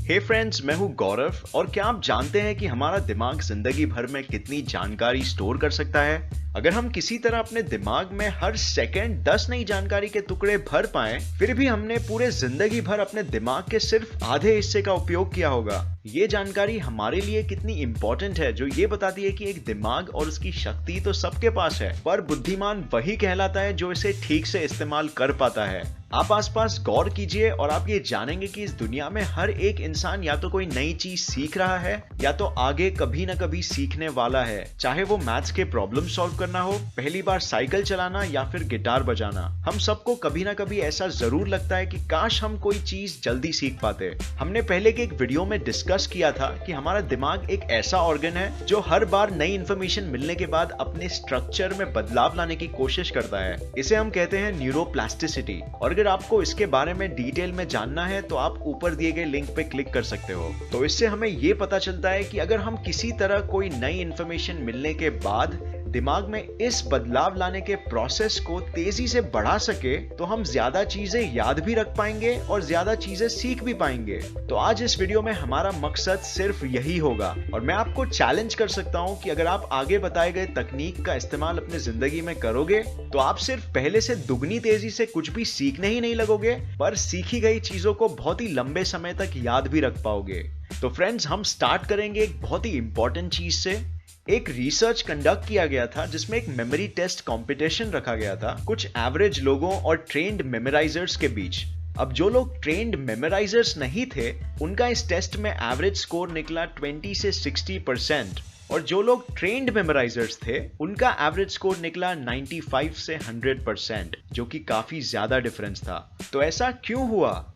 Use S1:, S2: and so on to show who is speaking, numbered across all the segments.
S1: हे friends, मैं हूं गौरव और क्या आप जानते हैं कि हमारा दिमाग जिंदगी भर में कितनी जानकारी स्टोर कर सकता है? अगर हम किसी तरह अपने दिमाग में हर सेकंड 10 नई जानकारी के टुकड़े भर पाएं, फिर भी हमने पूरे जिंदगी भर अपने दिमाग के सिर्फ आधे हिस्से का उपयोग किया होगा। ये जानकारी हमारे लिए कितनी इंपॉर्टेंट है, जो ये बताती है कि एक दिमाग और उसकी शक्ति तो सबके पास है, पर बुद्धिमान वही कहलाता है जो इसे ठीक से इस्तेमाल कर पाता है। आप आसपास गौर कीजिए और आप ये जानेंगे कि इस दुनिया में हर एक इंसान या तो कोई नई चीज सीख रहा है या तो आगे कभी ना कभी सीखने वाला है। चाहे वो मैथ्स के प्रॉब्लम सॉल्व करना हो, पहली बार साइकिल चलाना या फिर गिटार बजाना, हम सबको कभी ना कभी ऐसा जरूर लगता है कि काश हम कोई चीज जल्दी सीख पाते। हमने पहले के एक वीडियो में डिस्कस किया था कि हमारा दिमाग एक ऐसा ऑर्गन है जो हर बार नई इंफॉर्मेशन मिलने के बाद अपने स्ट्रक्चर में बदलाव लाने की कोशिश करता है। इसे हम कहते हैं न्यूरोप्लास्टिसिटी। और अगर आपको इसके बारे में डिटेल में जानना है तो आप ऊपर दिए गए लिंक पे क्लिक कर सकते हो। तो इससे हमें ये पता चलता है कि अगर हम किसी तरह कोई नई इंफॉर्मेशन मिलने के बाद दिमाग में इस बदलाव लाने के प्रोसेस को तेजी से बढ़ा सके तो हम ज्यादा चीजें याद भी रख पाएंगे और ज्यादा चीजें सीख भी पाएंगे। तो आज इस वीडियो में हमारा मकसद सिर्फ यही होगा और मैं आपको चैलेंज कर सकता हूं कि अगर आप आगे बताए गए तकनीक का इस्तेमाल अपनी जिंदगी में करोगे तो आप सिर्फ पहले से दुगनी तेजी से कुछ भी सीखने ही नहीं लगोगे, पर सीखी गई चीजों को बहुत ही लंबे समय तक याद भी रख पाओगे। तो फ्रेंड्स, हम स्टार्ट करेंगे एक बहुत ही इंपॉर्टेंट चीज से। एक रिसर्च कंडक्ट किया गया था जिसमें एक मेमोरी टेस्ट कंपटीशन रखा गया था कुछ एवरेज लोगों और ट्रेन्ड मेमोराइजर्स के बीच। अब जो लोग ट्रेन्ड मेमोराइजर्स नहीं थे, उनका इस टेस्ट में एवरेज स्कोर निकला 20 से 60%, और जो लोग ट्रेन्ड मेमोराइजर्स थे उनका एवरेज स्कोर निकला 95 से 100%, जो कि काफी ज्यादा डिफरेंस था। तो ऐसा क्यों हुआ?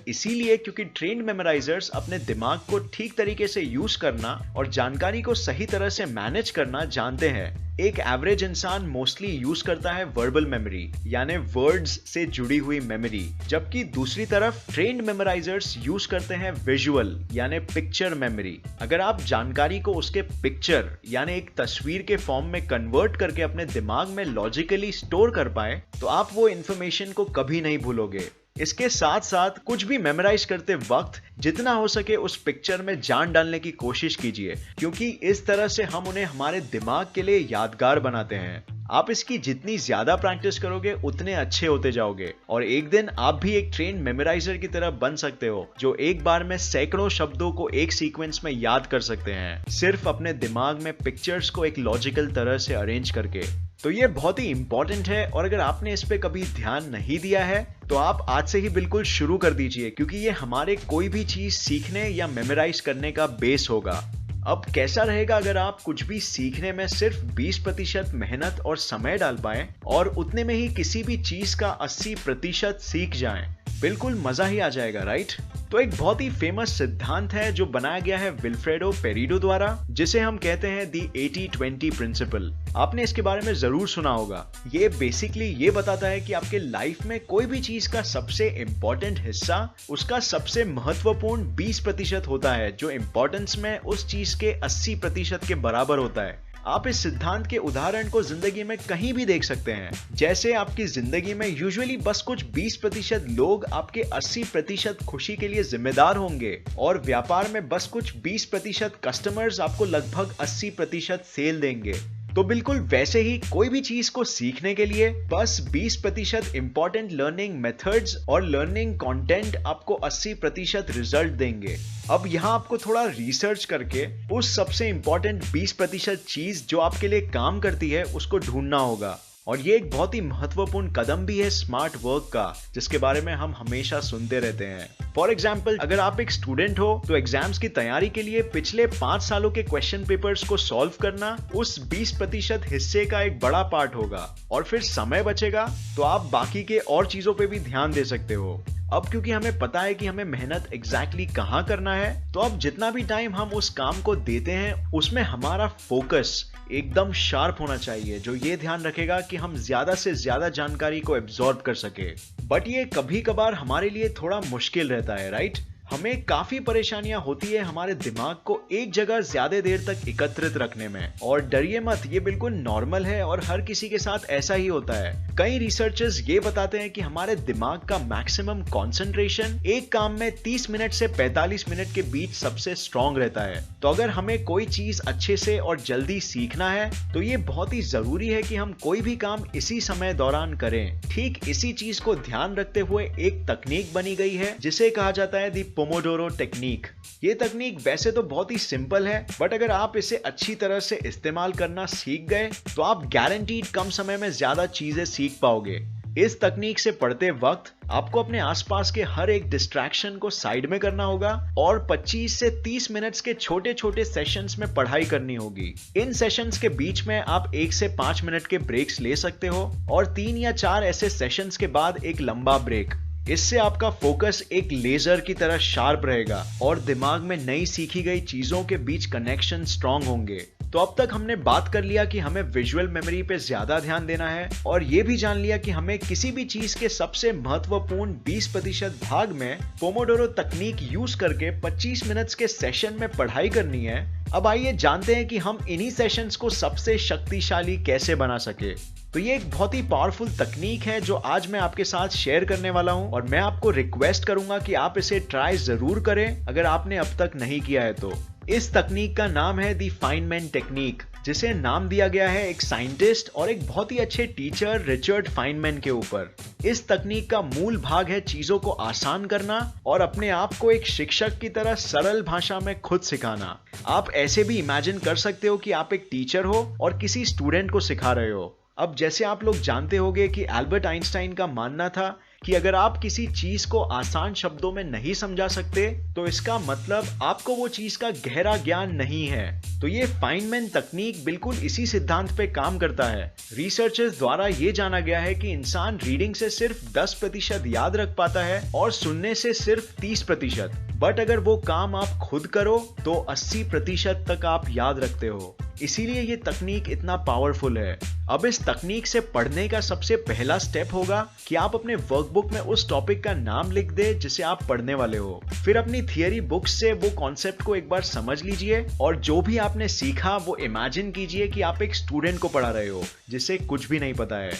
S1: इसीलिए क्योंकि ट्रेन्ड मेमोराइजर्स अपने दिमाग को ठीक तरीके से यूज करना और जानकारी को सही तरह से मैनेज करना जानते हैं। एक एवरेज इंसान मोस्टली यूज करता है वर्बल मेमोरी, यानी वर्ड्स से जुड़ी हुई मेमोरी, जबकि दूसरी तरफ ट्रेन्ड मेमोराइजर्स यूज करते हैं विजुअल यानी पिक्चर मेमोरी। अगर आप जानकारी को उसके पिक्चर यानी एक तस्वीर के फॉर्म में कन्वर्ट करके अपने दिमाग में लॉजिकली स्टोर कर पाए तो आप वो इंफॉर्मेशन को कभी नहीं भूलोगे। इसके साथ साथ कुछ भी मेमोराइज करते वक्त जितना हो सके उस पिक्चर में जान डालने की कोशिश कीजिए, क्योंकि इस तरह से हम उन्हें हमारे दिमाग के लिए यादगार बनाते हैं। आप इसकी जितनी ज्यादा प्रैक्टिस करोगे उतने अच्छे होते जाओगे और एक दिन आप भी एक ट्रेन मेमोराइजर की तरह बन सकते हो, जो एक बार में सैकड़ों शब्दों को एक सीक्वेंस में याद कर सकते हैं, सिर्फ अपने दिमाग में पिक्चर्स को एक लॉजिकल तरह से अरेंज करके। तो ये बहुत ही इंपॉर्टेंट है और अगर आपने इस पे कभी ध्यान नहीं दिया है तो आप आज से ही बिल्कुल शुरू कर दीजिए, क्योंकि ये हमारे कोई भी चीज सीखने या मेमोराइज करने का बेस होगा। अब कैसा रहेगा अगर आप कुछ भी सीखने में सिर्फ 20% मेहनत और समय डाल पाएं और उतने में ही किसी भी चीज का 80% सीख जाएं? बिल्कुल मजा ही आ जाएगा, राइट? तो एक बहुत ही फेमस सिद्धांत है जो बनाया गया है विल्फ्रेडो पेरेटो द्वारा, जिसे हम कहते हैं दी 80-20 प्रिंसिपल। आपने इसके बारे में जरूर सुना होगा। ये बेसिकली ये बताता है कि आपके लाइफ में कोई भी चीज का सबसे इंपॉर्टेंट हिस्सा उसका सबसे महत्वपूर्ण 20% होता है, जो इंपॉर्टेंस में उस चीज के 80% के बराबर होता है। आप इस सिद्धांत के उदाहरण को जिंदगी में कहीं भी देख सकते हैं। जैसे आपकी जिंदगी में यूजुअली बस कुछ 20% लोग आपके 80% खुशी के लिए जिम्मेदार होंगे और व्यापार में बस कुछ 20% कस्टमर्स आपको लगभग 80% सेल देंगे। तो बिल्कुल वैसे ही कोई भी चीज को सीखने के लिए बस 20% इंपॉर्टेंट लर्निंग मेथड्स और लर्निंग कंटेंट आपको 80% रिजल्ट देंगे। अब यहाँ आपको थोड़ा रिसर्च करके उस सबसे इंपॉर्टेंट 20% चीज जो आपके लिए काम करती है उसको ढूंढना होगा। और ये एक बहुत ही महत्वपूर्ण कदम भी है स्मार्ट वर्क का, जिसके बारे में हम हमेशा सुनते रहते हैं। फॉर एग्जाम्पल, अगर आप एक स्टूडेंट हो तो एग्जाम्स की तैयारी के लिए पिछले 5 सालों के क्वेश्चन पेपर्स को सॉल्व करना उस 20% हिस्से का एक बड़ा पार्ट होगा, और फिर समय बचेगा तो आप बाकी के और चीजों पे भी ध्यान दे सकते हो। अब क्योंकि हमें पता है कि हमें मेहनत एग्जैक्टली कहाँ करना है, तो अब जितना भी टाइम हम उस काम को देते हैं उसमें हमारा फोकस एकदम शार्प होना चाहिए, जो ये ध्यान रखेगा कि हम ज्यादा से ज्यादा जानकारी को एब्जॉर्ब कर सके। बट ये कभी कभार हमारे लिए थोड़ा मुश्किल रहता है, राइट? हमें काफी परेशानियां होती है हमारे दिमाग को एक जगह ज्यादा देर तक एकत्रित रखने में। और डरिए मत, ये बिल्कुल नॉर्मल है और हर किसी के साथ ऐसा ही होता है। कई रिसर्चर्स ये बताते हैं कि हमारे दिमाग का मैक्सिमम कंसंट्रेशन एक काम में 30 मिनट से 45 मिनट के बीच सबसे स्ट्रांग रहता है। तो अगर हमें कोई चीज अच्छे से और जल्दी सीखना है तो ये बहुत ही जरूरी है कि हम कोई भी काम इसी समय दौरान करें। ठीक इसी चीज को ध्यान रखते हुए एक तकनीक बनी गई है जिसे कहा जाता है दी पोमोडोरो टेक्निक। ये तकनीक वैसे तो बहुत ही सिंपल है, बट अगर आप इसे अच्छी तरह से इस्तेमाल करना सीख गए तो आप गारंटीड कम समय में ज्यादा चीजें सीख पाओगे। इस तकनीक से पढ़ते वक्त आपको अपने आसपास के हर एक डिस्ट्रैक्शन को साइड में करना होगा और 25 से 30 मिनट्स के छोटे छोटे सेशंस में पढ़ाई करनी होगी। इन सेशंस के बीच में आप 1 से 5 मिनट के ब्रेक्स ले सकते हो और 3 या 4 ऐसे सेशंस के बाद एक लंबा ब्रेक। इससे आपका फोकस एक लेजर की तरह शार्प रहेगा और दिमाग में नई सीखी गई चीजों के बीच कनेक्शन स्ट्रांग होंगे। तो अब तक हमने बात कर लिया कि हमें विजुअल मेमोरी पे ज्यादा ध्यान देना है और ये भी जान लिया कि हमें किसी भी चीज के सबसे महत्वपूर्ण 20% भाग में पोमोडोरो तकनीक यूज करके 25 मिनट्स के सेशन में पढ़ाई करनी है। अब आइए जानते हैं कि हम इन्हीं सेशंस को सबसे शक्तिशाली कैसे बना सके। तो ये एक बहुत ही पावरफुल तकनीक है जो आज मैं आपके साथ शेयर करने वाला हूं और मैं आपको रिक्वेस्ट करूंगा कि आप इसे ट्राई जरूर करें अगर आपने अब तक नहीं किया है तो। इस तकनीक का नाम है दी फाइनमैन टेक्निक, जिसे नाम दिया गया है एक साइंटिस्ट और एक बहुत ही अच्छे टीचर रिचर्ड फाइनमैन के ऊपर। इस तकनीक का मूल भाग है चीजों को आसान करना और अपने आप को एक शिक्षक की तरह सरल भाषा में खुद सिखाना। आप ऐसे भी इमेजिन कर सकते हो कि आप एक टीचर हो और किसी स्टूडेंट को सिखा रहे हो। अब जैसे आप लोग जानते होंगे कि एल्बर्ट आइंस्टाइन का मानना था कि अगर आप किसी चीज को आसान शब्दों में नहीं समझा सकते तो इसका मतलब आपको वो चीज का गहरा ज्ञान नहीं है। तो ये फाइनमैन तकनीक बिल्कुल इसी सिद्धांत पे काम करता है। रिसर्चर्स द्वारा ये जाना गया है कि इंसान रीडिंग से सिर्फ 10% याद रख पाता है और सुनने से सिर्फ 30%, बट अगर वो काम आप खुद करो तो 80% तक आप याद रखते हो। इसीलिए ये तकनीक इतना पावरफुल है। अब इस तकनीक से पढ़ने का सबसे पहला स्टेप होगा कि आप अपने वर्कबुक में उस टॉपिक का नाम लिख दे जिसे आप पढ़ने वाले हो। फिर अपनी थियरी बुक्स से वो कॉन्सेप्ट को एक बार समझ लीजिए और जो भी आपने सीखा वो इमेजिन कीजिए कि आप एक स्टूडेंट को पढ़ा रहे हो जिसे कुछ भी नहीं पता है।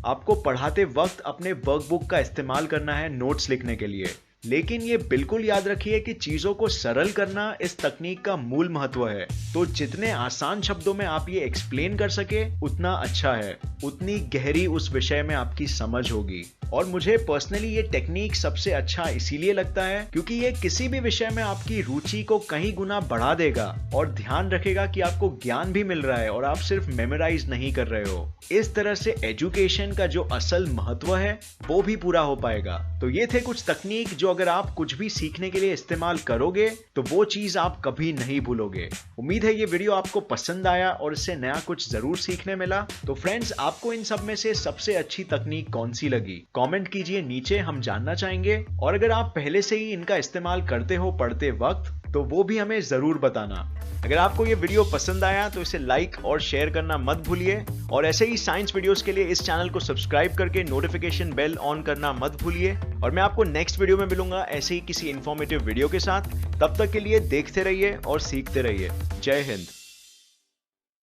S1: आपको पढ़ाते वक्त अपने वर्कबुक का इस्तेमाल करना है नोट्स लिखने के लिए, लेकिन ये बिल्कुल याद रखिए कि चीजों को सरल करना इस तकनीक का मूल महत्व है। तो जितने आसान शब्दों में आप ये एक्सप्लेन कर सके उतना अच्छा है, उतनी गहरी उस विषय में आपकी समझ होगी। और मुझे पर्सनली ये टेक्निक सबसे अच्छा इसीलिए लगता है क्योंकि ये किसी भी विषय में आपकी रुचि को कहीं गुना बढ़ा देगा और ध्यान रखेगा कि आपको ज्ञान भी मिल रहा है और आप सिर्फ मेमोराइज नहीं कर रहे हो। इस तरह से एजुकेशन का जो असल महत्व है वो भी पूरा हो पाएगा। तो ये थे कुछ तकनीक जो अगर आप कुछ भी सीखने के लिए इस्तेमाल करोगे तो वो चीज आप कभी नहीं भूलोगे। उम्मीद है ये वीडियो आपको पसंद आया और इससे नया कुछ जरूर सीखने मिला। तो फ्रेंड्स, आपको इन सब में से सबसे अच्छी तकनीक कौन सी लगी कमेंट कीजिए नीचे, हम जानना चाहेंगे। और अगर आप पहले से ही इनका इस्तेमाल करते हो पढ़ते वक्त तो वो भी हमें जरूर बताना। अगर आपको ये वीडियो पसंद आया तो इसे लाइक और शेयर करना मत भूलिए और ऐसे ही साइंस वीडियोस के लिए इस चैनल को सब्सक्राइब करके नोटिफिकेशन बेल ऑन करना मत भूलिए। और मैं आपको नेक्स्ट वीडियो में मिलूंगा ऐसे ही किसी इंफॉर्मेटिव वीडियो के साथ। तब तक के लिए देखते रहिए और सीखते रहिए। जय हिंद।